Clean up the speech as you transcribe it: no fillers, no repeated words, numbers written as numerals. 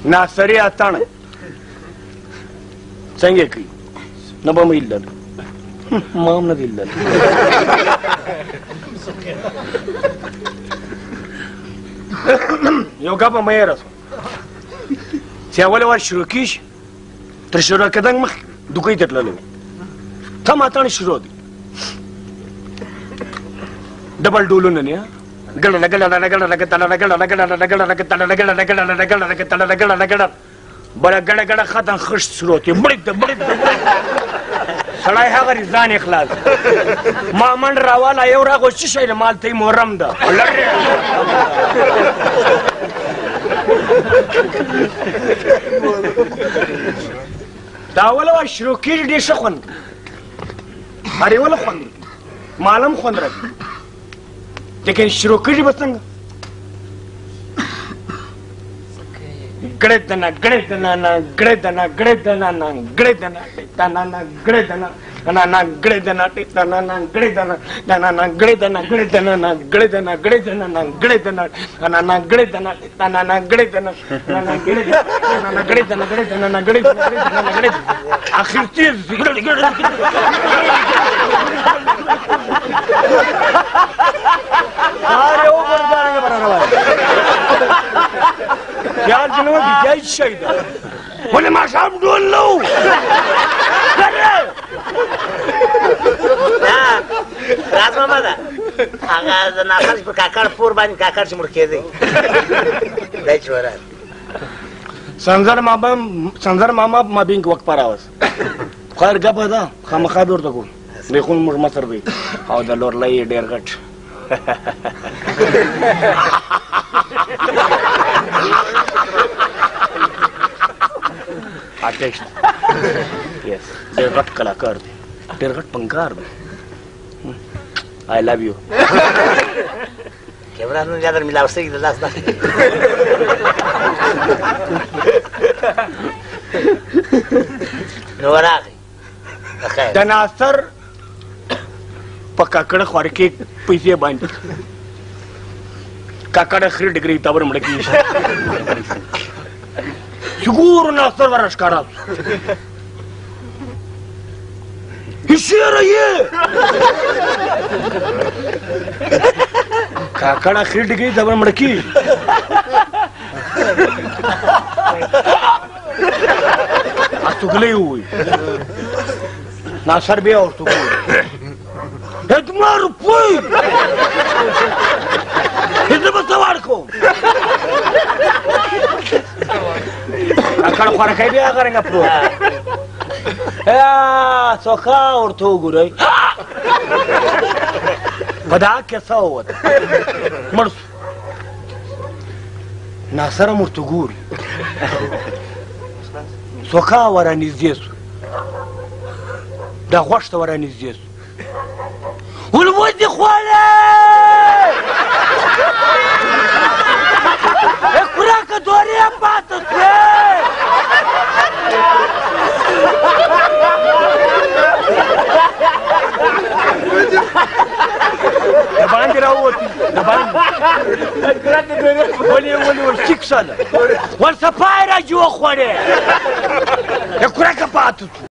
ناصري اتاڼ څنګه کوي نه به مې ایلل ما هم نه دی ایلل یو ګپه مې هېره شوه چې اول وار شروع کېږي تر شروع کېدنګ مخکې دوکۍ ته تللی ته اتاڼ شروع دي ډبل ډولونه نه بڑا گڑا گڑا ختم خشت شروع ہوتی بڑک سړی هغه ځان اخلاص ما من راواله یو راغو چې شی مال ته محرم ده دا اوله وار شروع کېږي ډېر ښه خوند کوي هر یوله خوند مالم خوند راکوي لیکن شروع کېږي به څنګه گڑدنا گڑدنا گڑدنا گڑدنا گڑدنا تنانا گڑدنا تنانا گڑدنا تنانا گڑدنا تنانا گڑدنا گڑدنا گڑدنا گڑدنا گڑدنا تنانا گڑدنا تنانا گڑدنا تنانا گڑدنا گڑدنا گڑدنا آخر چیز سارے اوپر جانے کے برابر یار جنوں کی جای شي ده ولې ما شام ډول نو راز ماما ده هغه د ناخالص په کاکړ پور باندې کاکړ چې مړ کېدی دی چې وران سنځر ماما ما بینک وخت پراوس خیر ګپه ده خامخا به ورته کوم بیخون موږ مصر دی او د لورلۍ ډېر غټ آرټیسټ یس ډېر غټ کلاکار دی ډېر غټ فنکار دی آی لভ یو کیمرا نن یادر ملاو سي د لاس ده نو راغی د ناصر په کاکړه خوار کې پیسې باندې کاکړه خري ډګري تابر مړ کېږي شګور ناصر ورش کارا هشيره یې کاکړه خري ډګري تابر مړ کېږي اتوګلې وي ناصر بیا ورته وایي ادمار پوی هزه به سوار کوم کاکړ خوارکی بیا هغه رنګه پروت څوکه ورته وګورئ په دغه کیسه ووته مړ سو ناصر هم ورته ګوري څوکه ورانږدې سو دا غوښ ته ورانږدې سو ولودي خوالي اقراك دوري باتت دبان راوتي دبان اقراك دوري ولي وشيك سنه والسفاير جو خوالي اقراك باتت